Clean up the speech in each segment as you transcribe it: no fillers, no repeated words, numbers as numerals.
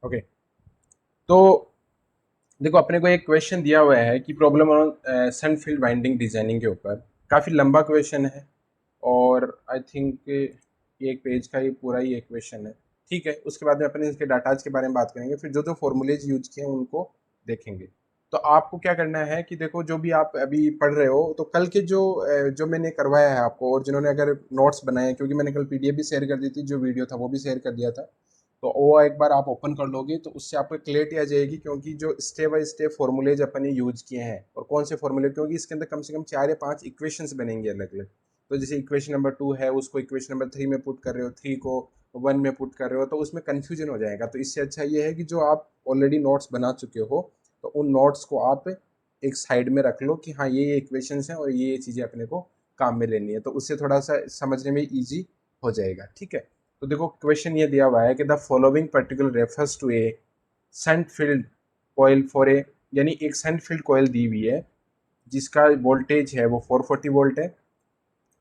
Okay, तो देखो अपने को एक क्वेश्चन दिया हुआ है कि problem on shunt field winding designing के ऊपर। काफ़ी लंबा क्वेश्चन है और आई थिंक ये एक पेज का ही पूरा ही एक क्वेश्चन है। ठीक है, उसके बाद में अपने इसके डाटाज के बारे में बात करेंगे, फिर जो जो फॉर्मूलेज यूज किए हैं उनको देखेंगे। तो आपको क्या करना है कि देखो, जो भी आप अभी पढ़ रहे हो, तो कल के जो मैंने करवाया है आपको, और जिन्होंने अगर नोट्स बनाए हैं, क्योंकि मैंने कल पीडीएफ भी शेयर कर दी थी, जो वीडियो था वो भी शेयर कर दिया था, तो वो एक बार आप ओपन कर लोगे तो उससे आपको क्लियरिटी आ जाएगी, क्योंकि जो स्टेप बाय स्टेप फॉर्मूलेज अपन ने यूज किए हैं और कौन से फॉर्मूले, क्योंकि इसके अंदर कम से कम 4 या 5 इक्वेशंस बनेंगे अलग अलग। तो जैसे इक्वेशन नंबर 2 है, उसको इक्वेशन नंबर 3 में पुट कर रहे हो, 3 को 1 में पुट कर रहे हो, तो उसमें कन्फ्यूजन हो जाएगा। तो इससे अच्छा ये है कि जो आप ऑलरेडी नोट्स बना चुके हो, तो उन नोट्स को आप एक साइड में रख लो कि हाँ ये इक्वेशंस हैं और ये चीज़ें अपने को काम में लेनी है, तो उससे थोड़ा सा समझने में ईजी हो जाएगा। ठीक है, तो देखो क्वेश्चन ये दिया हुआ है कि the following particular refers to a shunt field coil for a, यानी एक शंट फील्ड कॉइल दी हुई है जिसका वोल्टेज है वो 440 वोल्ट है।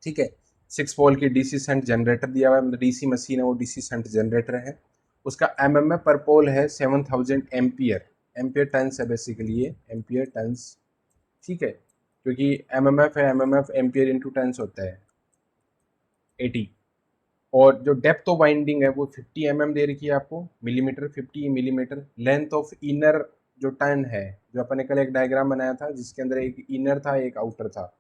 ठीक है, 6 पोल की डीसी शंट जनरेटर दिया हुआ है, मतलब डीसी मशीन है, वो डीसी शंट जनरेटर है। उसका एमएमएफ पर पोल है 7000 एम्पियर, एम्पियर टन्स है बेसिकली, ये एम्पियर टन्स। ठीक है, क्योंकि एमएमएफ है, एमएमएफ एम्पियर इंटू टन्स होता है 80। और जो डेप्थ ऑफ वाइंडिंग है वो 50 दे रखी है आपको, millimetre, 50 millimetre. Length of inner जो टर्न है, जो अपन ने कल एक डायग्राम बनाया था जिसके अंदर एक इनर था एक आउटर था,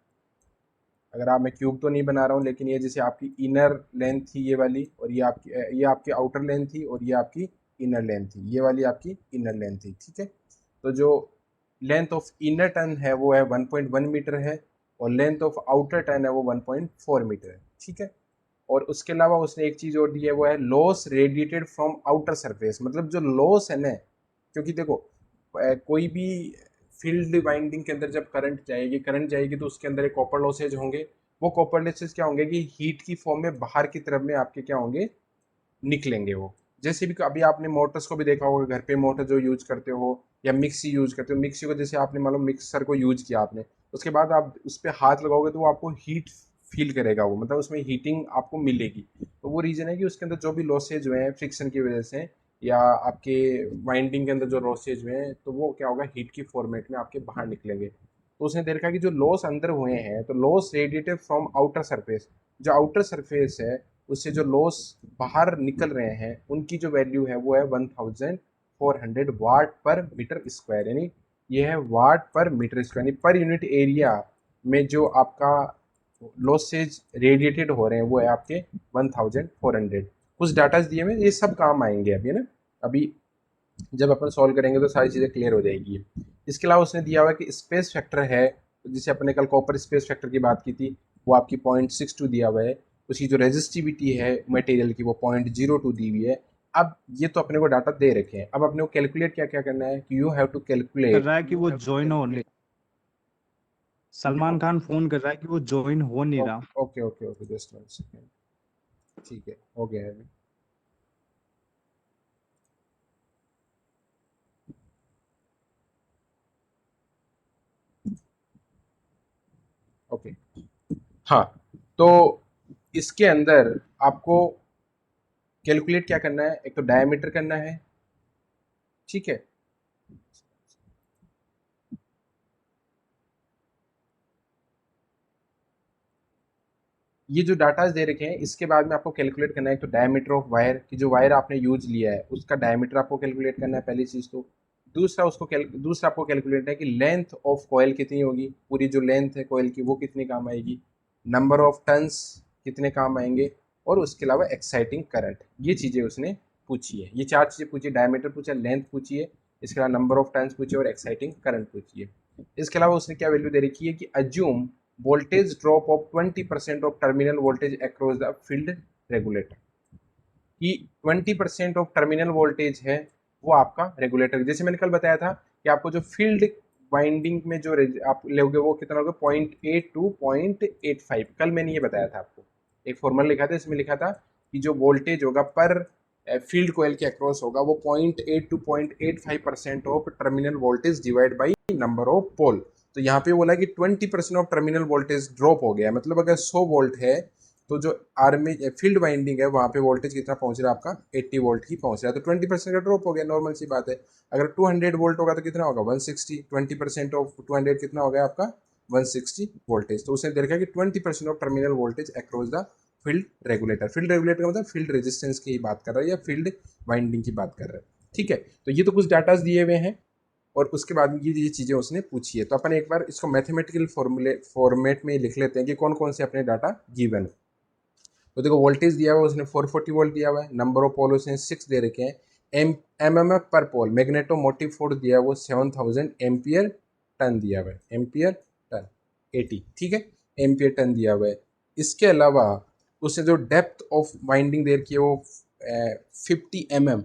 अगर आप, मैं क्यूब तो नहीं बना रहा हूँ, लेकिन ये जैसे आपकी इनर लेंथ थी ये वाली, और ये आपकी आउटर लेंथ थी, और ये आपकी इनर लेंथ थी, ये वाली आपकी इनर लेंथ थी। ठीक है, तो जो लेंथ ऑफ इनर टर्न है वो है 1.1 मीटर है, और लेंथ ऑफ आउटर टर्न है वो 1.4 मीटर है। ठीक है, और उसके अलावा उसने एक चीज़ और दी है, वो है loss radiated from outer surface, मतलब जो लॉस है ना, क्योंकि देखो कोई भी फील्ड वाइंडिंग के अंदर जब करंट जाएगी तो उसके अंदर एक कॉपर लॉसेज होंगे। वो कॉपर लॉसेज क्या होंगे कि हीट की फॉर्म में बाहर की तरफ में आपके क्या होंगे, निकलेंगे वो। जैसे भी अभी आपने मोटर्स को भी देखा होगा, घर पे मोटर जो यूज करते हो या मिक्सी यूज करते हो, मिक्सी को जैसे आपने मान लो मिक्सर को यूज किया आपने, उसके बाद आप उस पर हाथ लगाओगे तो वो आपको हीट फील करेगा, वो मतलब उसमें हीटिंग आपको मिलेगी। तो वो रीजन है कि उसके अंदर जो भी लॉसेज हुए हैं फ्रिक्शन की वजह से, या आपके वाइंडिंग के अंदर जो लॉसेज हुए हैं, तो वो क्या होगा, हीट की फॉर्मेट में आपके बाहर निकलेंगे। तो उसने देखा कि जो लॉस अंदर हुए हैं, तो loss radiated from outer surface, जो आउटर सरफेस है उससे जो लॉस बाहर निकल रहे हैं, उनकी जो वैल्यू है वो है 1400 वाट पर मीटर स्क्वायर, यानी ये है वाट पर मीटर स्क्वायर, यानी पर यूनिट एरिया में जो आपका लॉसेज रेडिएटेड हो रहे हैं वो है आपके 1400। कुछ डाटा दिए हुए, ये सब काम आएंगे अभी ना, अभी जब अपन सॉल्व करेंगे तो सारी चीज़ें क्लियर हो जाएगी। इसके अलावा उसने दिया हुआ है कि स्पेस फैक्टर है, जिसे अपने कल कॉपर स्पेस फैक्टर की बात की थी, वो आपकी 0.62 दिया हुआ है। उसकी जो रेजिस्टिविटी है मटेरियल की वो 0.02 दी हुई है। अब ये तो अपने को डाटा दे रखे हैं, अब अपने को कैलकुलेट क्या क्या करना है कि यू हैव टू कर कैलकुलेट। रहा है कि वो ज्वाइन हो नहीं, सलमान खान फोन कर रहा है कि वो ज्वाइन हो नहीं रहा। Okay okay okay, just 1 second. ठीक है, हो गया है अभी। ओके, हाँ, तो इसके अंदर आपको कैलकुलेट क्या करना है, एक तो डायमीटर करना है। ठीक है, ये जो डाटाज दे रखे हैं इसके बाद में आपको कैलकुलेट करना है, तो डायमीटर ऑफ वायर की, जो वायर आपने यूज लिया है उसका डायमीटर आपको कैलकुलेट करना है पहली चीज तो। दूसरा आपको कैलकुलेट है कि लेंथ ऑफ कॉयल कितनी होगी, पूरी जो लेंथ है कॉयल की वो कितनी काम आएगी, नंबर ऑफ टन्स कितने काम आएंगे, और उसके अलावा एक्साइटिंग करंट। ये चीजें उसने पूछी है, ये 4 चीजें पूछी, डायमीटर पूछा, लेंथ पूछी है, इसके अलावा नंबर ऑफ टन्स पूछे और एक्साइटिंग करंट पूछी है। इसके अलावा उसने क्या वैल्यू दे रखी है कि assume voltage drop of 20% of terminal voltage across the field regulator, कि 20% ऑफ टर्मिनल वोल्टेज है वो आपका रेगुलेटर, जैसे मैंने कल बताया था कि आपको जो फील्ड वाइंडिंग में जो आप लोगे वो कितना होगा, 0.8 टू 0.85। कल मैंने ये बताया था आपको, एक फॉर्मूला लिखा था, इसमें लिखा था कि जो वोल्टेज होगा पर फील्ड कोयल के अक्रॉस होगा वो 0.8 to 0.85% of terminal voltage divide by number of pole. तो यहाँ पे बोला कि 20% ऑफ टर्मिनल वोल्टेज ड्रॉप हो गया, मतलब अगर 100 वोल्ट है तो जो आर्मी फील्ड वाइंडिंग है वहाँ पे वोल्टेज कितना पहुँच रहा है आपका 80 वोल्ट ही पहुँच रहा है, तो 20% का ड्रॉप हो गया, नॉर्मल सी बात है। अगर 200 वोल्ट होगा तो कितना होगा 160, 20% ऑफ 200 कितना हो गया आपका 160 वोल्टेज। तो उसने देखा कि 20% of terminal voltage across the field regulator. Field regulator का मतलब फील्ड रेजिस्टेंस की बात कर रहा है या फील्ड वाइंडिंग की बात कर रहा है, ठीक है। तो ये तो कुछ डाटाज दिए हुए हैं और उसके बाद में ये चीज़ें उसने पूछी है। तो अपन एक बार इसको मैथमेटिकल फॉर्मेट में लिख लेते हैं कि कौन कौन से अपने डाटा गिवन है। तो देखो वोल्टेज दिया हुआ है उसने 440 वोल्ट दिया हुआ है, नंबर ऑफ पोल उसने 6 दे रखे हैं, एमएमएफ पर पोल मैग्नेटो मोटिव फोर्स दिया हुआ 7000 एम्पियर टन दिया हुआ है, एम्पियर टन 80, ठीक है, एम्पियर टन दिया हुआ है। इसके अलावा उसने जो डेप्थ ऑफ वाइंडिंग दे रखी है वो 50 mm,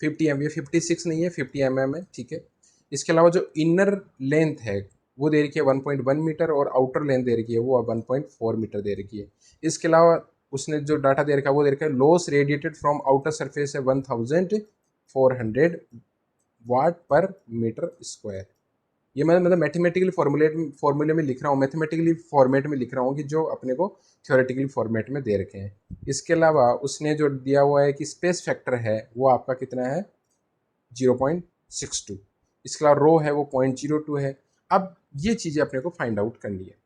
50 mm, ये 56 नहीं है 50 mm है, ठीक है। इसके अलावा जो इनर लेंथ है वो दे रखी है 1.1 मीटर और आउटर लेंथ दे रखी है वो 1.4 मीटर दे रखी है। इसके अलावा उसने जो डाटा दे रखा है वो दे रखा है loss radiated from outer surface है 1400 वाट पर मीटर स्क्वायर। ये मैं मतलब मैथमेटिकली फॉर्मूले में लिख रहा हूँ, मैथमेटिकली फॉर्मेट में लिख रहा हूँ कि जो अपने को थ्योरेटिकली फॉर्मेट में दे रखे हैं। इसके अलावा उसने जो दिया हुआ है कि स्पेस फैक्टर है वो आपका कितना है 0.62, इसके अलावा रो है वो 0.02 है। अब ये चीज़ें अपने को फाइंड आउट करनी है।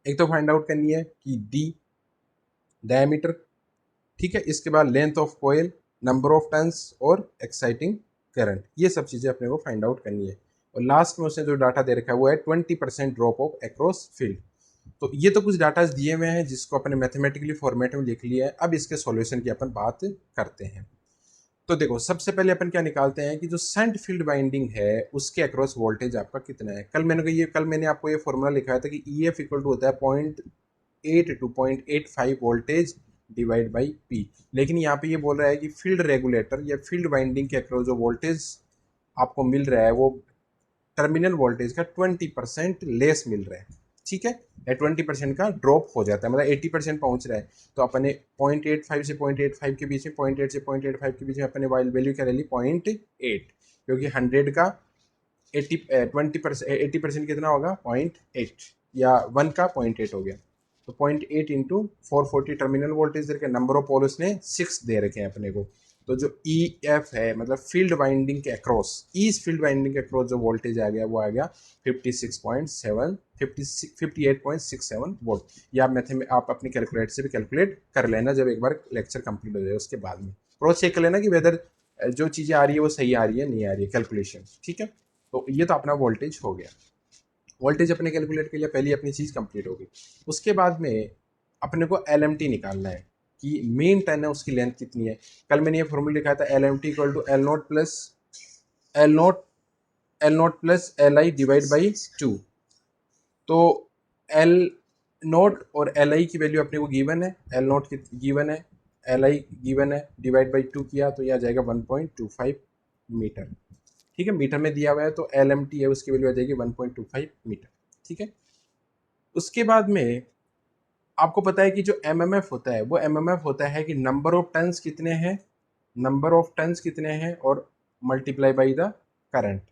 एक तो फाइंड आउट करनी है कि डी डायमीटर, ठीक है, इसके बाद length of coil, number of turns और एक्साइटिंग करंट, ये सब चीज़ें अपने को फाइंड आउट करनी है। और लास्ट में उसने जो डाटा दे रखा है वो है 20% ड्रॉप ऑफ अक्रॉस फील्ड। तो ये तो कुछ डाटा दिए हुए हैं जिसको अपने मैथमेटिकली फॉर्मेट में लिख लिया है। अब इसके सॉल्यूशन की अपन बात करते हैं। तो देखो सबसे पहले अपन क्या निकालते हैं कि जो सेंट फील्ड वाइंडिंग है उसके अक्रॉस वोल्टेज आपका कितना है। कल मैंने आपको ये फॉर्मूला लिखाया था कि ई एफ इक्वल टू होता है 0.8 to 0.85 voltage divide by P. लेकिन यहाँ पे ये बोल रहा है कि फील्ड रेगुलेटर या फील्ड वाइंडिंग के अक्रॉस जो वोल्टेज आपको मिल रहा है वो टर्मिनल वोल्टेज का 20% लेस मिल रहा है, ठीक है, या 20% का ड्रॉप हो जाता है, मतलब 80% पहुंच रहा है। तो अपने 0.85 से 0.85 के बीच में 0.8 से 0.85 के बीच में अपने वाइल वैल्यू क्या ले ली 0.8, क्योंकि 100 का 80% कितना होगा 0.8 या 1 का 0.8 हो गया। तो 0.8 इंटू 440 टर्मिनल वोल्टेज दे रखे, नंबर ऑफ पोल उसने 6 दे रखे हैं अपने को। तो जो ई एफ है मतलब फील्ड वाइंडिंग के अक्रॉस, ईस्ट फील्ड वाइंडिंग के अक्रॉस जो वोल्टेज आ गया वो आ गया 58.67 वोल्ट। या आप अपनी कैलकुलेटर से भी कैलकुलेट कर लेना जब एक बार लेक्चर कंप्लीट हो जाए उसके बाद में क्रॉस चेक कर लेना कि वेदर जो चीज़ें आ रही है वो सही आ रही है नहीं आ रही है कैलकुलेशन, ठीक है। तो ये तो अपना वोल्टेज हो गया। वोल्टेज अपने कैलकुलेट के लिए पहली अपनी चीज़ कंप्लीट होगी। उसके बाद में अपने को एल निकालना है कि मेन टर्न है उसकी लेंथ कितनी है। कल मैंने ये फॉर्मूला लिखा था L M T equal to L naught plus L I divide by 2। तो एल नोट और एल आई की वैल्यू अपने को गिवन है, एल नोट की गिवन है, एल आई गिवन है, डिवाइड बाई 2 किया तो यह आ जाएगा 1.25 मीटर, ठीक है। मीटर में दिया हुआ है तो एल एम टी है उसकी वैल्यू आ जाएगी 1.25 मीटर, ठीक है। उसके बाद में आपको पता है कि जो एम एम एफ होता है वो एम एम एफ होता है कि नंबर ऑफ टन्स कितने हैं, नंबर ऑफ टन्स कितने हैं और मल्टीप्लाई बाई द करंट।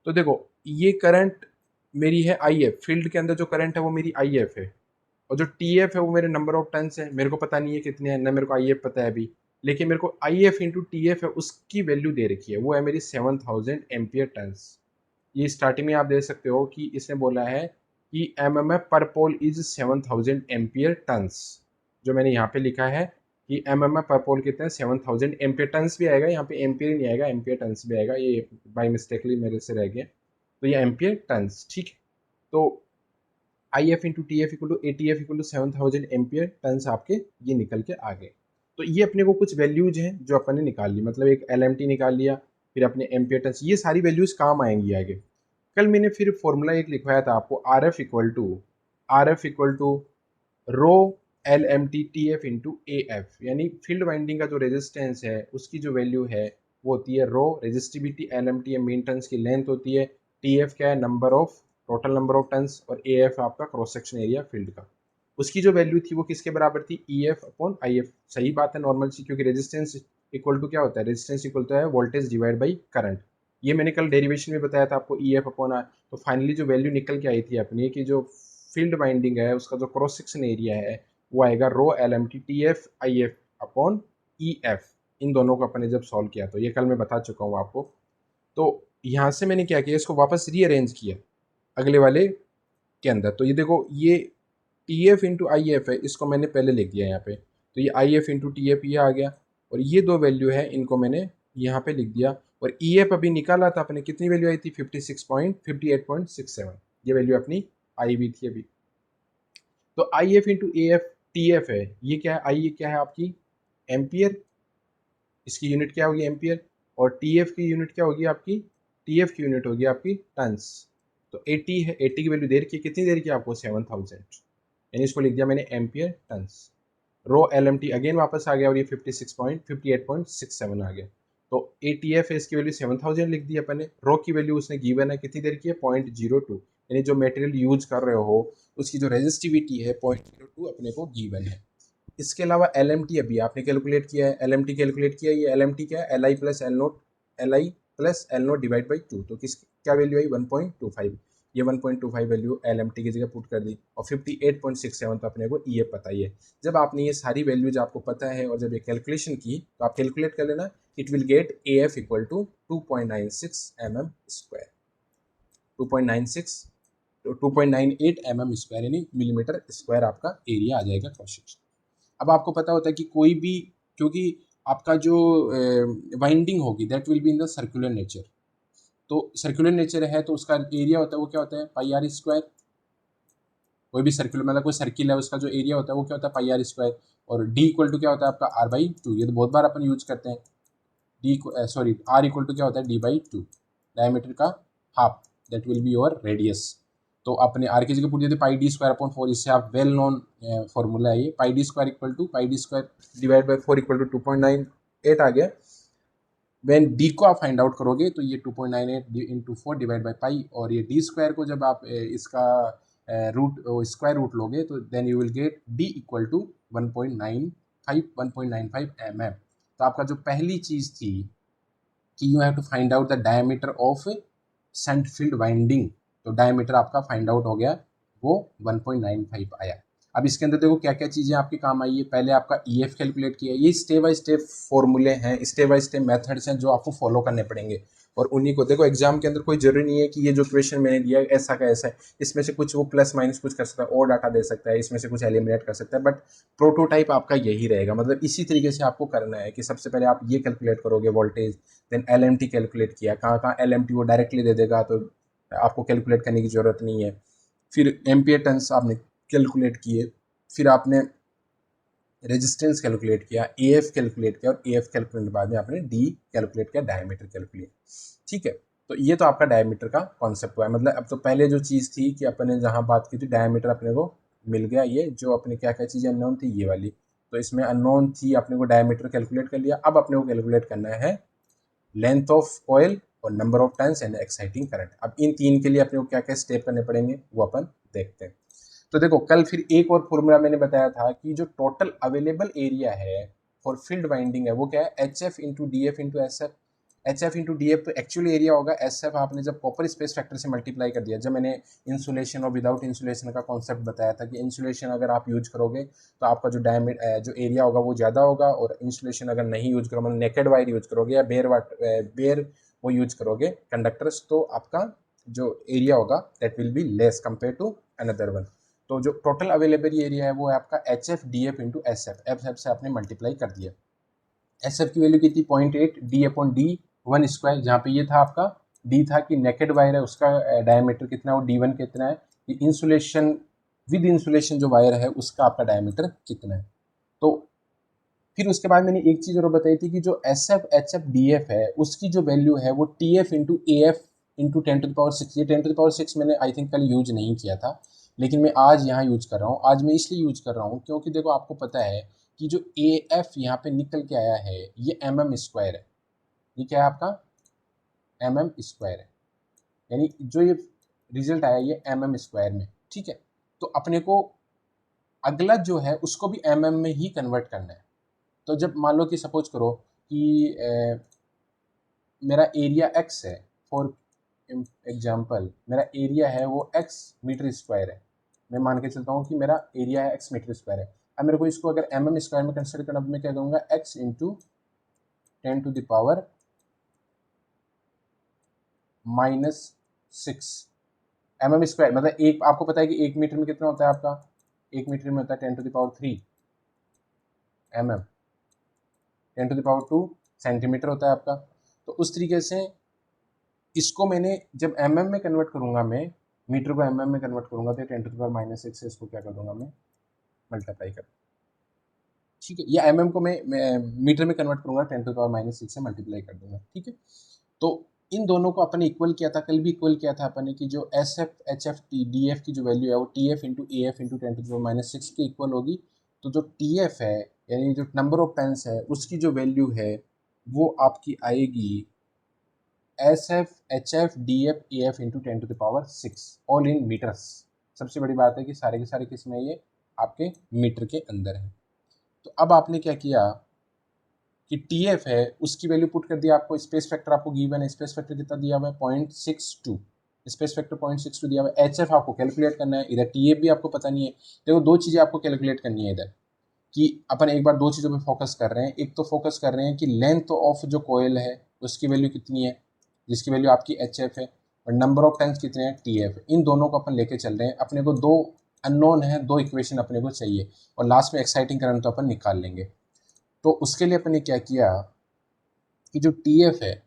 तो देखो ये करंट मेरी है आई एफ, फील्ड के अंदर जो करंट है वो मेरी आई एफ है, और जो टी एफ है वो मेरे नंबर ऑफ टन्स है। मेरे को पता नहीं है कितने हैं, ना मेरे को आई एफ पता है अभी, लेकिन मेरे को आई एफ इंटू टी एफ है उसकी वैल्यू दे रखी है, वो है मेरी 7000 एम्पियर टन्स। ये स्टार्टिंग में आप देख सकते हो कि इसने बोला है कि एम एम एफ पर पोल इज 7000 एम्पियर टन्स। जो मैंने यहाँ पे लिखा है कि एम एम एफ पर पोल कितने हैं 7000 एम्पियर टन्स भी आएगा, यहाँ पे एम्पियर नहीं आएगा, एम्पियर टन्स भी आएगा, ये बाई मिस्टेकली मेरे से रह गया। तो ये एम्पियर टन्स, ठीक है। तो I F into T F equal to A T F equal to 7000 ampere turns आपके ये निकल के आ गए। तो ये अपने को कुछ वैल्यूज हैं जो अपन ने निकाल ली, मतलब एक एल एम टी निकाल लिया, फिर अपने एम्पियर टन्स, ये सारी वैल्यूज काम आएंगी आगे। कल मैंने फिर फॉर्मूला एक लिखवाया था आपको R F equal to rho L M T T F into A F, यानी फील्ड वाइंडिंग का जो रेजिस्टेंस है उसकी जो वैल्यू है वो होती है rho resistivity, L M T mean turns की लेंथ होती है, टी एफ क्या है number of total number of turns, और ए एफ आपका क्रॉस सेक्शन एरिया फील्ड का। उसकी जो वैल्यू थी वो किसके बराबर थी E F upon I F. सही बात है नॉर्मल सी, क्योंकि रेजिस्टेंस इक्वल टू क्या होता है, रेजिस्टेंस इक्वल टू है वोल्टेज डिवाइड बाई करंट। ये मैंने कल डेरिवेशन में बताया था आपको ई एफ अपॉन आर। तो फाइनली जो वैल्यू निकल के आई थी अपनी कि जो फील्ड वाइंडिंग है उसका जो क्रॉस सेक्शन एरिया है वो आएगा rho L M T T F I F upon E F. इन दोनों को अपने जब सॉल्व किया तो ये कल मैं बता चुका हूँ आपको। तो यहाँ से मैंने क्या किया, इसको वापस रीअरेंज किया अगले वाले के अंदर। तो ये देखो, ये टी एफ इंटू आई एफ है, इसको मैंने पहले लिख दिया यहाँ पे। तो ये आई एफ इंटू टी एफ ये आ गया, और ये दो वैल्यू है इनको मैंने यहाँ पे लिख दिया। और ई एफ अभी निकाला था अपने, कितनी वैल्यू आई थी, 58.67, ये वैल्यू अपनी आई भी थी अभी। तो I F into A F T F है, ये क्या है, आई क्या है आपकी एम्पियर, इसकी यूनिट क्या होगी एम्पियर, और टी एफ की यूनिट क्या होगी आपकी, टी एफ की यूनिट होगी आपकी टन्स। तो 80 है, 80 की वैल्यू दे रखी है, कितनी दे रखी है आपको 7000, यानी इसको लिख दिया मैंने ampere turns. Rho L M T again वापस आ गया, और ये 58.67 आ गया। तो ए टी एफ है, इसकी वैल्यू 7000 लिख दी अपन ने। रो की वैल्यू उसने गिवन है, कितनी देर की है 0.02, यानी जो मटेरियल यूज कर रहे हो उसकी जो रेजिस्टिविटी है 0.02 अपने को गिवन है। इसके अलावा एल एम टी अभी आपने कैलकुलेट किया है, एल एम टी कैलकुलेट किया है, ये एल एम टी क्या है, L I plus L note, L I plus L note divide by 2। तो किस क्या वैल्यू आई 1.25, ये 1.25 वैल्यू एल एम टी की जगह पुट कर दी, और 58.67 तो अपने को ई एफ पता ही है। जब आपने ये सारी वैल्यूज आपको पता है और जब ये कैलकुलेशन की तो आप कैलकुलेट कर लेना, it will get A F equal to 2.96 mm square, 2.96 तो 2.98 mm स्क्वायर, यानी मिलीमीटर स्क्वायर आपका एरिया आ जाएगा क्रॉस सेक्शन। अब आपको पता होता है कि कोई भी, क्योंकि आपका जो वाइंडिंग होगी that will be in the circular nature, तो सर्कुलर नेचर है तो उसका एरिया होता है वो क्या होता है पाई आर स्क्वायर। कोई भी सर्कुलर मतलब कोई सर्किल है उसका जो एरिया होता है वो क्या होता है पाई आर स्क्वायर। और डी इक्वल टू क्या होता है आपका आर बाई टू, ये तो बहुत बार अपन यूज करते हैं। D sorry R equal to क्या होता है डी बाई टू, डायमीटर का half, that will be your radius. तो आपने आर की जगह पूछ दिया पाई डी स्क्वायर अपॉन 4, इससे आप वेल नोन फॉर्मूला है ये, pi D square equal to pi D square divide by 4 equal to 2.98 आ गया। वैन डी को आप फाइंड आउट करोगे तो ये 2.98 इंटू 4 डिवाइड बाई पाई, और ये डी स्क्वायर को जब आप इसका रूट स्क्वायर रूट लोगे तो then you will get D equal to 1.95 mm। तो आपका जो पहली चीज़ थी कि you have to find out the diameter of shunt field winding, तो डायमीटर आपका फाइंड आउट हो गया, वो 1.95 आया। अब इसके अंदर देखो क्या क्या चीज़ें आपके काम आई है। पहले आपका ई एफ कैलकुलेट किया, ये स्टेप बाय स्टेप फॉर्मूले हैं, स्टेप बाय स्टेप मेथड्स हैं जो आपको फॉलो करने पड़ेंगे। और उन्हीं को देखो, एग्जाम के अंदर कोई जरूरी नहीं है कि ये जो क्वेश्चन मैंने दिया ऐसा का ऐसा है, इसमें से कुछ वो प्लस माइनस कुछ कर सकता है और डाटा दे सकता है, इसमें से कुछ एलिमिनेट कर सकता है, बट प्रोटोटाइप आपका यही रहेगा। मतलब इसी तरीके से आपको करना है कि सबसे पहले आप ये कैलकुलेट करोगे voltage, then L M T calculate किया, कहाँ कहाँ एल एम टी वो डायरेक्टली दे देगा तो आपको कैलकुलेट करने की ज़रूरत नहीं है। फिर एम्पियर टन्स आपने कैलकुलेट किए, फिर आपने रेजिस्टेंस कैलकुलेट किया, ए एफ कैलकुलेट किया, और ए एफ कैलकुलेट के बाद में आपने डी कैलकुलेट किया, डायमीटर कैलकुलेट। ठीक है, तो ये तो आपका डायमीटर का कॉन्सेप्ट हुआ है। मतलब अब तो पहले जो चीज़ थी कि अपने जहाँ बात की थी डायमीटर अपने को मिल गया, ये जो अपने क्या क्या चीज़ें अननोन थी ये वाली, तो इसमें अननोन थी, अपने को डायमीटर कैलकुलेट कर लिया। अब अपने को कैलकुलेट करना है लेंथ ऑफ कॉइल और number of turns and exciting current. अब इन तीन के लिए अपने को क्या क्या स्टेप करने पड़ेंगे वो अपन देखते हैं। तो देखो, कल फिर एक और फॉर्मूला मैंने बताया था कि जो टोटल अवेलेबल एरिया है फॉर फील्ड वाइंडिंग है वो क्या है, H F into D F into S F. H F into D F तो एक्चुअल एरिया होगा, एस एफ आपने जब कॉपर स्पेस फैक्टर से मल्टीप्लाई कर दिया। जब मैंने इंसुलेशन और विदाउट इंसुलेशन का कॉन्सेप्ट बताया था कि इंसुलेशन अगर आप यूज करोगे तो आपका जो जो एरिया होगा वो ज़्यादा होगा, और इंसुलेशन अगर नहीं यूज करोगे, मतलब नेकेड वायर यूज करोगे या बेयर वो यूज करोगे कंडक्टर्स, तो आपका जो एरिया होगा that will be less compare to another one. तो जो टोटल अवेलेबल एरिया है वो है आपका H F D F into S F, F F से आपने मल्टीप्लाई कर दिया। एस एफ की वैल्यू कितनी 0.8 D upon D one square, जहाँ पे ये था आपका डी था कि नेकेड वायर है उसका डायमीटर कितना है, वो डी वन कितना है, कि इंसुलेशन विद इंसुलेशन जो वायर है उसका आपका डायमीटर कितना है। तो फिर उसके बाद मैंने एक चीज़ और बताई थी कि जो S F H F D F है उसकी जो वैल्यू है वो T F into A F into 10⁻⁶। ये 10⁻⁶ मैंने आई थिंक कल यूज नहीं किया था, लेकिन मैं आज यहाँ यूज कर रहा हूँ। आज मैं इसलिए यूज कर रहा हूँ क्योंकि देखो आपको पता है कि जो ए एफ यहाँ पे निकल के आया है ये एम एम स्क्वायर है। ये क्या है आपका एम एम स्क्वायर है, यानी जो ये रिजल्ट आया ये एम एम स्क्वायर में। ठीक है, तो अपने को अगला जो है उसको भी एम एम में ही कन्वर्ट करना है। तो जब मान लो कि सपोज करो कि मेरा एरिया एक्स है, फॉर एग्जांपल मेरा एरिया है वो एक्स मीटर स्क्वायर है, मैं मान के चलता हूँ कि मेरा एरिया है एक्स मीटर स्क्वायर है। अब मेरे को इसको अगर mm स्क्वायर में कंसिडर करना, मैं क्या करूँगा, x into 10 to the power -6 mm square, मतलब एक, आपको पता है कि 1 मीटर में कितना होता है आपका, 1 मीटर में होता है 10 to the power 3 mm, 10 to the power 2 centimetre होता है आपका। तो उस तरीके से इसको मैंने जब mm में कन्वर्ट करूंगा, मैं मीटर को mm में कन्वर्ट करूंगा तो 10 टू द पावर -6 से इसको क्या कर दूंगा, मैं मल्टीप्लाई कर, ठीक है, या mm को मैं मीटर में कन्वर्ट करूंगा, 10 टू द पावर -6 से मल्टीप्लाई कर दूंगा, ठीक है। तो इन दोनों को अपन ने इक्वल किया था, कल भी इक्वल किया था अपन ने कि जो S F H F T D F की जो वैल्यू है वो T F into A F into 10 to the power -6 के इक्वल होगी। तो जो टी एफ है यानी जो नंबर ऑफ टन्स है उसकी जो वैल्यू है वो आपकी आएगी S F H F D F A F into 10 to the power 6 all in metres. सबसे बड़ी बात है कि सारे के सारे किस में, ये आपके मीटर के अंदर है। तो अब आपने क्या किया कि टी एफ है उसकी वैल्यू पुट कर दिया, आपको स्पेस फैक्टर आपको गिवन है, स्पेस फैक्टर कितना दिया हुआ है 0.62, स्पेस फैक्टर 0.62 दिया हुआ है। एच एफ आपको कैलकुलेट करना है, इधर टी एफ भी आपको पता नहीं है। देखो दो चीज़ें आपको कैलकुलेट करनी है इधर, कि अपन एक बार दो चीज़ों पे फोकस कर रहे हैं। एक तो फोकस कर रहे हैं कि लेंथ ऑफ जो कोयल है उसकी वैल्यू कितनी है, जिसकी वैल्यू आपकी एच एफ है, और नंबर ऑफ टन्स कितने हैं टी एफ। इन दोनों को अपन लेके चल रहे हैं, अपने को दो अननोन है, दो इक्वेशन अपने को चाहिए, और लास्ट में एक्साइटिंग करंट तो अपन निकाल लेंगे। तो उसके लिए अपन ने क्या किया कि जो टी एफ है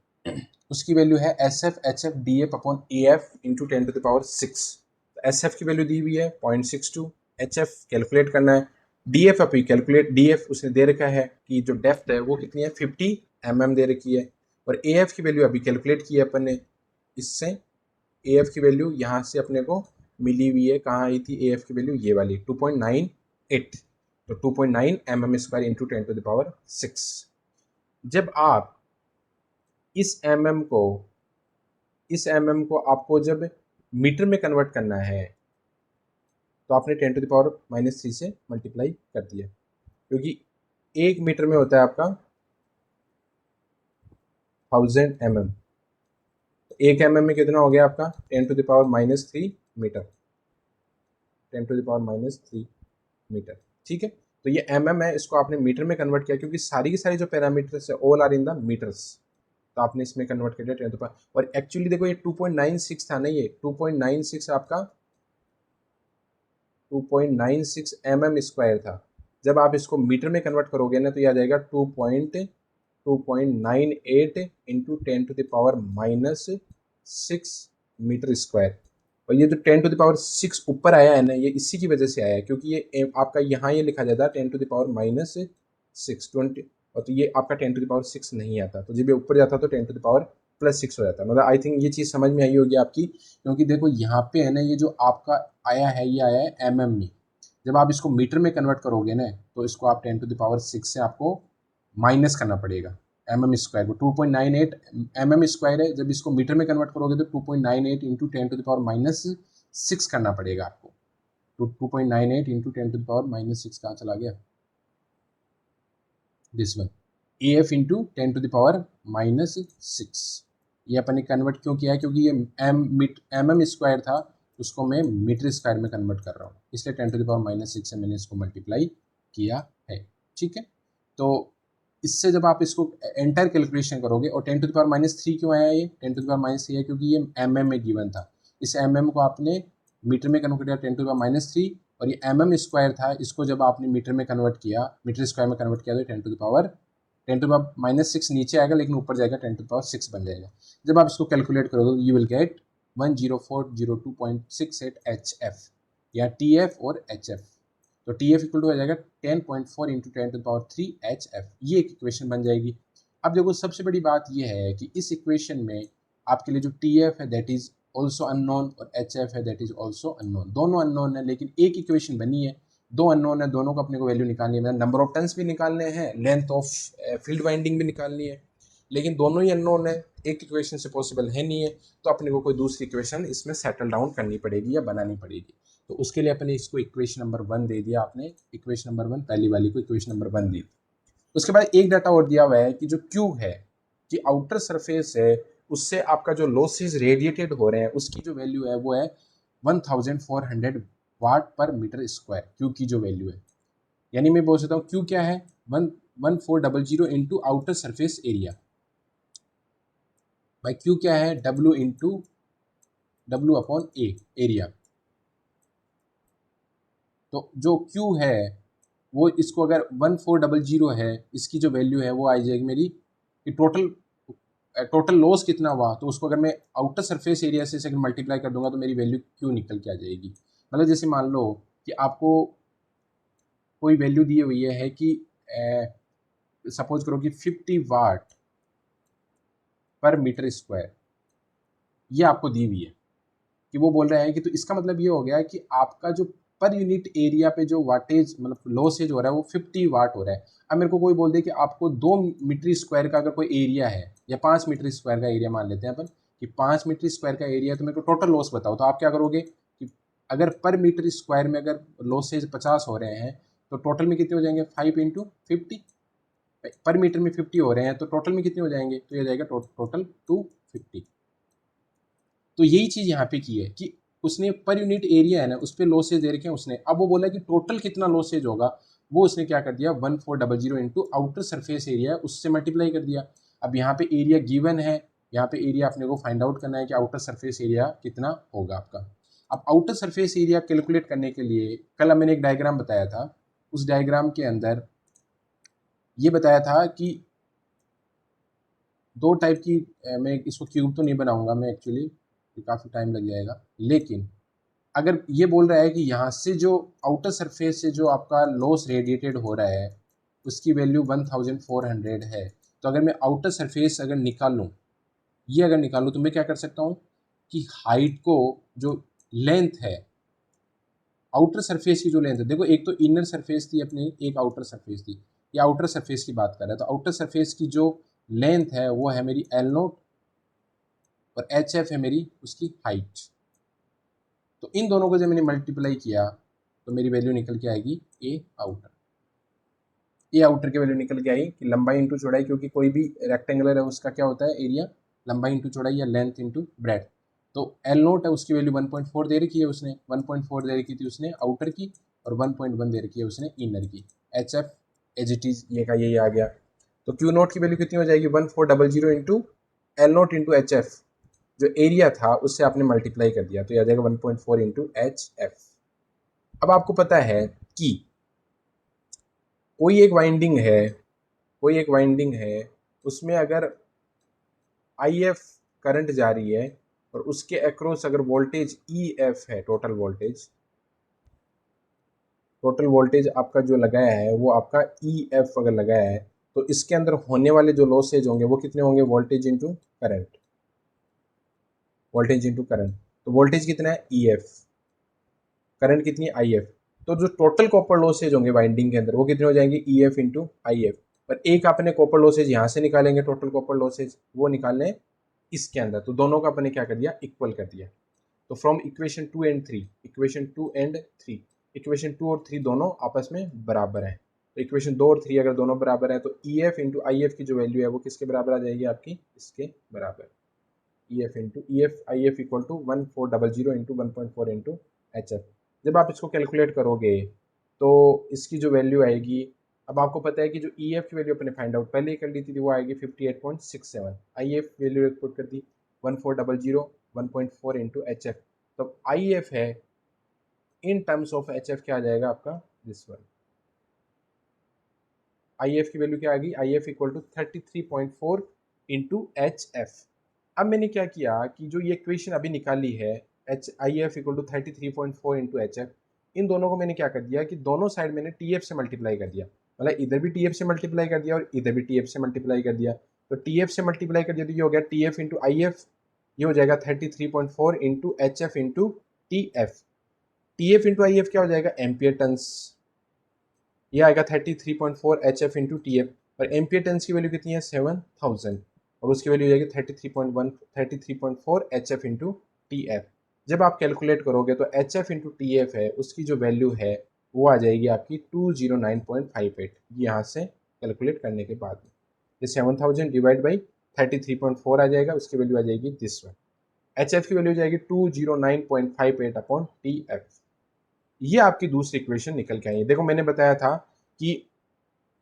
उसकी वैल्यू है S F H F D F upon A F into 10 to the power 6। S F की वैल्यू दी हुई है 0.62, एच एफ कैलकुलेट करना है, डी एफ अभी कैलकुलेट, डी एफ उसने दे रखा है कि जो डेप्थ है वो कितनी है 50 mm दे रखी है, और ए एफ की वैल्यू अभी कैलकुलेट की है अपन ने इससे। ए एफ की वैल्यू यहाँ से अपने को मिली हुई है, कहाँ आई थी ए एफ की वैल्यू, ये वाली 2.98, तो 2.9 mm square into 10 to the power 6। जब आप इस mm को आपको जब मीटर में कन्वर्ट करना है तो आपने 10 टू द पावर -3 से मल्टीप्लाई कर दिया, क्योंकि 1 मीटर में होता है आपका 1000 mm। तो 1 mm में कितना हो गया आपका 10 to the power -3 metre, 10 to the power -3 metre, ठीक है। तो ये mm है, इसको आपने मीटर में कन्वर्ट किया क्योंकि सारी की सारी जो पैरामीटर्स है all are in the metres, तो आपने इसमें कन्वर्ट कर दिया 10 टू द पावर। और एक्चुअली देखो ये 2.96 था ना, ये 2.96 आपका 2.96 mm स्क्वायर था। जब आप इसको मीटर में कन्वर्ट करोगे ना तो ये आ जाएगा 2.98 into 10 to the power -6 metre square. और ये जो 10 टू द पावर 6 ऊपर आया है ना, ये इसी की वजह से आया है, क्योंकि ये आपका यहाँ ये लिखा जाता है 10 टू द पावर -6 20, और तो ये आपका 10 टू द पावर 6 नहीं आता, तो जब ये ऊपर जाता तो 10 टू द पावर +6 हो जाता। मतलब आई थिंक ये चीज़ समझ में आई होगी आपकी, क्योंकि देखो यहाँ पे है ना, ये जो आपका आया है ये आया है mm में, जब आप इसको मीटर में कन्वर्ट करोगे ना तो इसको आप 10 टू द पावर 6 से आपको माइनस करना पड़ेगा mm स्क्वायर को। 2.98 mm स्क्वायर है, जब इसको मीटर में कन्वर्ट करोगे तो 2.98 इंटू 10 टू द पावर -6 करना पड़ेगा आपको। तो 2.98 इंटू 10 टू द पावर -6 कहाँ चला गया, this one, A F into 10 to the power -6। ये अपन ने कन्वर्ट क्यों किया है, क्योंकि ये mm स्क्वायर था, उसको मैं मीटर स्क्वायर में कन्वर्ट कर रहा हूँ, इसलिए 10 टू द पावर -6 से मैंने इसको मल्टीप्लाई किया है, ठीक है। तो इससे जब आप इसको एंटायर कैलकुलेशन करोगे, और 10 टू द पावर -3 क्यों आया, ये 10 टू द पावर -3 है क्योंकि ये mm में गिवन था, इस mm को आपने मीटर में कन्वर्ट किया 10 टू द पावर -3, और ये mm स्क्वायर था, इसको जब आपने मीटर में कन्वर्ट किया, मीटर स्क्वायर में कन्वर्ट किया तो 10 टू द पावर -6 नीचे आएगा, लेकिन ऊपर जाएगा 10 टू द पावर 6 बन जाएगा। जब आप इसको कैलकुलेट करोगे यू विल गेट 10402.68 HF, या TF और HF। तो TF इक्वल टू हो जाएगा 10.4 into 10 to the power 3 HF, ये एक इक्वेशन बन जाएगी। अब देखो सबसे बड़ी बात ये है कि इस इक्वेशन में आपके लिए जो TF है दैट इज ऑल्सो अननोन, और HF है दैट इज ऑल्सो अननोन, दोनों अननोन है, लेकिन एक इक्वेशन बनी है, दो अननोन है, दोनों को अपने को वैल्यू निकालनी है, नंबर ऑफ टन्स भी निकालने हैं, लेंथ ऑफ फील्ड वाइंडिंग भी निकालनी है, लेकिन दोनों ही अननोन है, एक इक्वेशन से पॉसिबल है नहीं है, तो अपने को कोई दूसरी इक्वेशन इसमें सेटल डाउन करनी पड़ेगी या बनानी पड़ेगी। तो उसके लिए अपने इसको इक्वेशन नंबर 1 दे दिया, आपने इक्वेशन नंबर 1 पहली वाली को इक्वेशन नंबर 1 दी। उसके बाद एक डाटा और दिया हुआ है कि जो क्यू है कि आउटर सरफेस है उससे आपका जो लॉसेस रेडिएटेड हो रहे हैं उसकी जो वैल्यू है वो है 1400 वाट पर मीटर स्क्वायर, क्यू की जो वैल्यू है। यानी मैं बोल सकता हूँ क्यू क्या है 1400 इंटू आउटर सरफेस एरिया, भाई क्यू क्या है डब्ल्यू इंटू डब्ल्यू अपॉन ए एरिया। तो जो क्यू है वो इसको अगर 1400 है, इसकी जो वैल्यू है वो आ जाएगी मेरी कि टोटल लॉस कितना हुआ, तो उसको अगर मैं आउटर सरफेस एरिया से अगर मल्टीप्लाई कर दूंगा तो मेरी वैल्यू क्यू निकल के आ जाएगी। मतलब जैसे मान लो कि आपको कोई वैल्यू दी हुई है कि सपोज करो कि 50 वाट पर मीटर स्क्वायर, ये आपको दी हुई है कि वो बोल रहे हैं कि तो इसका मतलब ये हो गया कि आपका जो पर यूनिट एरिया पे जो वाटेज मतलब लॉसेज हो रहा है वो 50 वाट हो रहा है। अब मेरे को कोई बोल दे कि आपको 2 मीटर स्क्वायर का अगर कोई एरिया है या 5 मीटर स्क्वायर का एरिया मान लेते हैं अपन कि 5 मीटर स्क्वायर का एरिया, तो मेरे को टोटल लॉस बताओ, तो आप क्या करोगे कि अगर पर मीटर स्क्वायर में अगर लॉसेज 50 हो रहे हैं तो टोटल में कितने हो जाएंगे 5 इंटू 50, पर मीटर में 50 हो रहे हैं तो टोटल में कितने हो जाएंगे, तो ये हो जाएगा टोटल 250। तो यही चीज़ यहाँ पे की है कि उसने पर यूनिट एरिया है ना उस पर लॉसेज दे रखे हैं उसने, अब वो बोला कि टोटल कितना लॉसेज होगा, वो उसने क्या कर दिया 1400 इंटू आउटर सरफेस एरिया उससे मल्टीप्लाई कर दिया। अब यहाँ पे एरिया गिवन है, यहाँ पे एरिया अपने को फाइंड आउट करना है कि आउटर सरफेस एरिया कितना होगा आपका। अब आउटर सरफेस एरिया कैलकुलेट करने के लिए कल मैंने एक डायग्राम बताया था, उस डायग्राम के अंदर ये बताया था कि दो टाइप की मैं इसको क्यूब तो नहीं बनाऊंगा मैं एक्चुअली, काफ़ी टाइम लग जाएगा, लेकिन अगर ये बोल रहा है कि यहाँ से जो आउटर सरफेस से जो आपका लॉस रेडिएटेड हो रहा है उसकी वैल्यू 1400 है, तो अगर मैं आउटर सरफेस अगर निकालूँ, ये अगर निकालूँ तो मैं क्या कर सकता हूँ कि हाइट को जो लेंथ है आउटर सरफेस की जो लेंथ है, देखो एक तो इनर सरफेस थी अपनी एक आउटर सरफेस थी, ये आउटर सरफेस की बात कर रहा है, तो आउटर सरफेस की जो लेंथ है वो है मेरी एल नोट और एच एफ है मेरी उसकी हाइट। तो इन दोनों को जब मैंने मल्टीप्लाई किया तो मेरी वैल्यू निकल के आएगी ए आउटर। ए आउटर की वैल्यू निकल के आई कि लंबाई इंटू चौड़ाई, क्योंकि कोई भी रेक्टेंगुलर है उसका क्या होता है एरिया लंबाई इंटू चौड़ाई या लेंथ इंटू ब्रेथ। तो एल नोट है उसकी वैल्यू 1.4 दे रखी है उसने, 1.4 दे रखी थी उसने आउटर की और 1.1 दे रखी है उसने इनर की। H F as it is ये का यही आ गया। तो क्यू नोट की वैल्यू कितनी हो जाएगी 1400 into L note into H F, जो एरिया था उससे आपने मल्टीप्लाई कर दिया तो ये आ जाएगा 1.4 इंटू एच एफ। अब आपको पता है कि कोई एक वाइंडिंग है, कोई एक वाइंडिंग है उसमें अगर आई एफ करंट जा रही है और उसके अक्रॉस अगर वोल्टेज ई एफ है, टोटल वोल्टेज आपका जो लगाया है वो आपका ई एफ अगर लगाया है, तो इसके अंदर होने वाले जो लॉसेज होंगे वो कितने होंगे voltage into current, voltage into current. तो वोल्टेज कितना है ई एफ, करंट कितनी है आई एफ, तो जो टोटल कॉपर लॉसेज होंगे वाइंडिंग के अंदर वो कितने हो जाएंगे E F into I F. पर एक अपने कॉपर लॉसेज यहाँ से निकालेंगे टोटल कॉपर लॉसेज वो निकालने इसके अंदर, तो दोनों का अपने क्या कर दिया इक्वल कर दिया। तो from equation 2 and 3, equation 2 and 3, equation 2 और 3 दोनों आपस में बराबर हैं, तो इक्वेशन 2 और 3 अगर दोनों बराबर है तो ई एफ इंटू आई एफ की जो वैल्यू है वो किसके बराबर आ जाएगी आपकी इसके बराबर, E F I F equal to 1400 into 1.4 into H F. जब आप इसको कैलकुलेट करोगे तो इसकी जो वैल्यू आएगी, अब आपको पता है कि जो ई एफ की वैल्यू अपने फाइंड आउट पहले ही कर ली थी वो आएगी 58.67, आई एफ वैल्यू पुट कर दी 1400 1.4 इंटू एच एफ। तो आई एफ है in terms of H F क्या आ जाएगा आपका दिस वन, आई एफ की वैल्यू क्या आ गई I F equal to 33.4 into H F. अब मैंने क्या किया कि जो ये इक्वेशन अभी निकाली है H I F equal to 33.4 into H F, इन दोनों को मैंने क्या कर दिया कि दोनों साइड मैंने टी एफ से मल्टीप्लाई कर दिया, मतलब इधर भी टी एफ से मल्टीप्लाई कर दिया और इधर भी टी एफ से मल्टीप्लाई कर दिया। तो टी एफ से मल्टीप्लाई कर दिया तो ये हो गया T F into I F, ये हो जाएगा 33.4 into H F into T F. T F into I F क्या हो जाएगा एम्पियर टन्स, ये आएगा 33.4 H F into T F, और एम्पियर टन्स की वैल्यू कितनी है 7000 और उसकी वैल्यू हो जाएगी 33.4 H F into T F. जब आप कैलकुलेट करोगे तो H F into T F है उसकी जो वैल्यू है वो आ जाएगी आपकी 209.58, यहाँ से कैलकुलेट करने के बाद ये 7000 डिवाइड बाई 33.4 आ जाएगा, उसकी वैल्यू आ जाएगी दिस वन, एच एफ की वैल्यू जाएगी 209.58 अपॉन टी एफ। ये आपकी दूसरी इक्वेशन निकल के आई है। देखो मैंने बताया था कि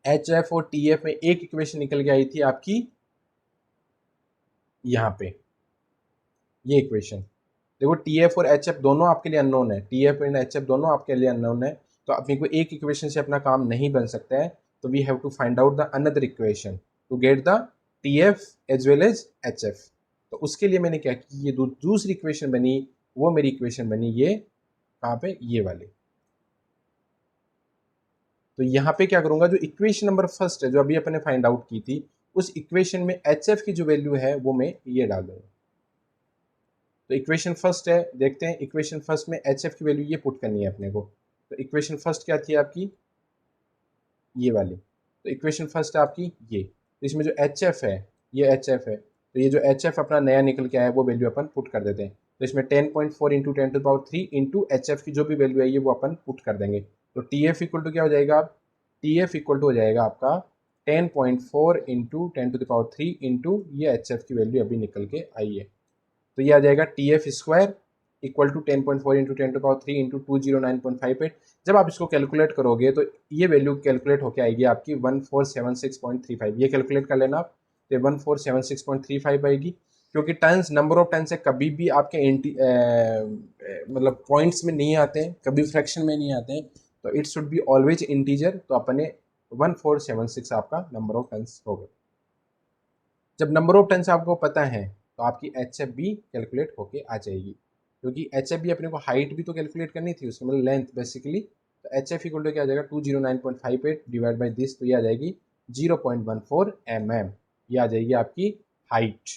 एच एफ और टी एफ में एक इक्वेशन निकल के आई थी आपकी यहाँ पे, ये इक्वेशन। देखो टी एफ और एच एफ दोनों आपके लिए अननोन है, T F and H F दोनों आपके लिए अननोन है, तो अपने को एक इक्वेशन से अपना काम नहीं बन सकता है, तो we have to find out the another equation to get the T F as well as H F. तो उसके लिए मैंने क्या की, ये दूसरी इक्वेशन बनी, वो मेरी इक्वेशन बनी ये कहाँ पे, ये वाली। तो यहाँ पे क्या करूंगा, जो इक्वेशन नंबर फर्स्ट है जो अभी अपने फाइंड आउट की थी, उस इक्वेशन में एच एफ की जो वैल्यू है वो मैं ये डाल दूंगा। तो इक्वेशन फर्स्ट है, देखते हैं इक्वेशन फर्स्ट में एच एफ की वैल्यू ये पुट करनी है अपने को। तो इक्वेशन फर्स्ट क्या थी आपकी, ये वाली। तो इक्वेशन फर्स्ट है आपकी ये, तो इसमें जो एच एफ है ये एच एफ है, तो ये जो एच एफ अपना नया निकल के आया है वो वैल्यू अपन पुट कर देते हैं। तो इसमें 10.4 इंटू 10⁻³ इंटू एच एफ की जो भी वैल्यू है ये वो अपन पुट कर देंगे। तो टी एफ इक्वल टू क्या हो जाएगा, टी एफ इक्वल टू हो जाएगा आपका 10.4 इंटू 10⁻³ इंटू ये एच एफ की वैल्यू अभी निकल के आई है। तो ये आ जाएगा T F square equal to 10.4 into 10⁻³ into 209.58। जब आप इसको कैलकुलेट करोगे तो ये वैल्यू कैलकुलेट होकर आएगी आपकी 1476.35। ये कैलकुलेट कर लेना आप, तो 1476.35 आएगी, क्योंकि टन्स नंबर ऑफ टन से कभी भी आपके मतलब पॉइंट्स में नहीं आते हैं, कभी फ्रैक्शन में नहीं आते हैं, तो it should be always integer. तो अपने 1476 आपका नंबर ऑफ टन्स होगा। जब नंबर ऑफ टन्स आपको पता है तो आपकी एच एफ भी कैलकुलेट होके आ जाएगी, क्योंकि एच एफ भी अपने को हाइट भी तो कैलकुलेट करनी थी उसकी, मतलब लेंथ बेसिकली। तो एच एफ इक्वल टू क्या आ जाएगा 209.58 डिवाइड बाई दिस, तो ये आ जाएगी 0.14 mm, ये आ जाएगी आपकी हाइट।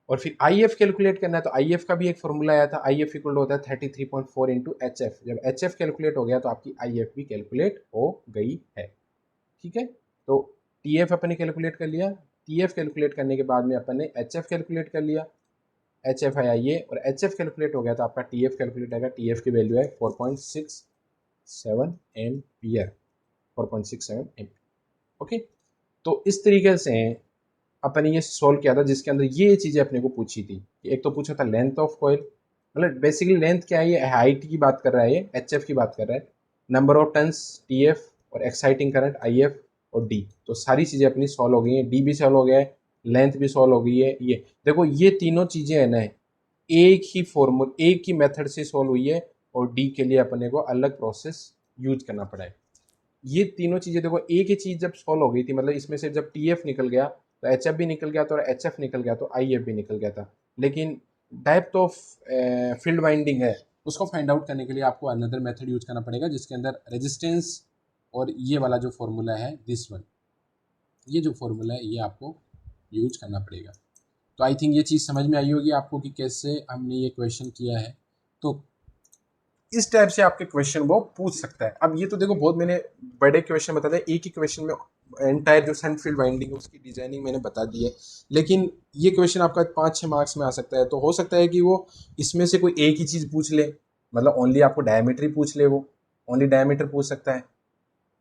और फिर आई एफ कैलकुलेट करना है, तो आई एफ का भी एक फॉर्मूला आया था, आई एफ इक्वल होता है 33.4 इंटू एच एफ। जब एच एफ कैलकुलेट हो गया तो आपकी आई एफ भी कैलकुलेट हो गई है। ठीक है, तो टी एफ अपन ने कैलकुलेट कर लिया, टी एफ कैलकुलेट करने के बाद में अपन ने एच एफ कैलकुलेट कर लिया, एच एफ आया ये, और एच एफ कैलकुलेट हो गया तो आपका टी एफ कैलकुलेट आएगा। टी एफ की वैल्यू है 4.67 एम्पियर, 4.67 एम्पियर। ओके, तो इस तरीके से अपन ने ये सोल्व किया था, जिसके अंदर ये चीज़ें अपने को पूछी थी। एक तो पूछा था लेंथ ऑफ कॉइल, मतलब बेसिकली लेंथ क्या है, ये हाइट की बात कर रहा है, ये एच एफ की बात कर रहा है, number of turns T F, और एक्साइटिंग करंट आई एफ और डी। तो सारी चीज़ें अपनी सॉल्व हो गई हैं, डी भी सॉल्व हो गया है, लेंथ भी सॉल्व हो गई है। ये देखो ये तीनों चीज़ें है ना, एक ही फॉर्मूल एक ही मेथड से सॉल्व हुई है, और डी के लिए अपने को अलग प्रोसेस यूज करना पड़ा है। ये तीनों चीज़ें देखो एक ही चीज़ जब सॉल्व हो गई थी, मतलब इसमें से जब टी एफ निकल गया तो एच एफ भी निकल गया था, और एच एफ निकल गया तो आई एफ भी निकल गया था। लेकिन डेप्थ ऑफ फील्ड वाइंडिंग है, उसको फाइंड आउट करने के लिए आपको अनदर मेथड यूज करना पड़ेगा, जिसके अंदर रेजिस्टेंस और ये वाला जो फॉर्मूला है दिस वन, ये जो फॉर्मूला है ये आपको यूज करना पड़ेगा। तो आई थिंक ये चीज़ समझ में आई होगी आपको कि कैसे हमने ये क्वेश्चन किया है। तो इस टाइप से आपके क्वेश्चन वो पूछ सकता है। अब ये तो देखो बहुत मैंने बड़े क्वेश्चन बता दिए, एक ही क्वेश्चन में एंटायर जो सन फील्ड वाइंडिंग है उसकी डिजाइनिंग मैंने बता दी है, लेकिन ये क्वेश्चन आपका 5-6 मार्क्स में आ सकता है। तो हो सकता है कि वो इसमें से कोई एक ही चीज़ पूछ ले, मतलब ओनली आपको डायमीटर ही पूछ ले, वो ओनली डायमीटर पूछ सकता है,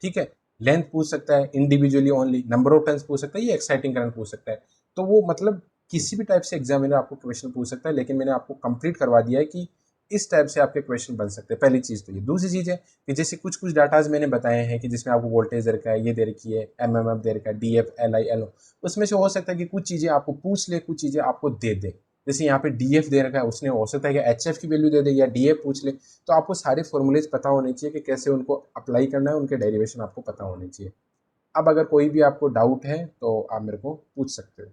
ठीक है, लेंथ पूछ सकता है individually only, number of turns पूछ सकता है, ये एक्साइटिंग करंट पूछ सकता है। तो वो मतलब किसी भी टाइप से एग्जामिनर आपको क्वेश्चन पूछ सकता है, लेकिन मैंने आपको कंप्लीट करवा दिया है कि इस टाइप से आपके क्वेश्चन बन सकते हैं। पहली चीज़ तो ये। दूसरी चीज़ है कि जैसे कुछ कुछ डाटाज मैंने बताए हैं कि जिसमें आपको वोल्टेज दे रखा है, ये दे रखी है, एमएमएफ दे रखा है, डीएफ, एलआई, एलओ, उसमें से हो सकता है कि कुछ चीज़ें आपको पूछ ले, कुछ चीज़ें आपको दे दे। जैसे यहाँ पे डीएफ दे रखा है, उसने हो सकता है कि एचएफ की वैल्यू दे दे या डीएफ पूछ ले। तो आपको सारे फॉर्मूलेज पता होने चाहिए कि कैसे उनको अप्लाई करना है, उनके डेरिवेशन आपको पता होने चाहिए। अब अगर कोई भी आपको डाउट है तो आप मेरे को पूछ सकते हो।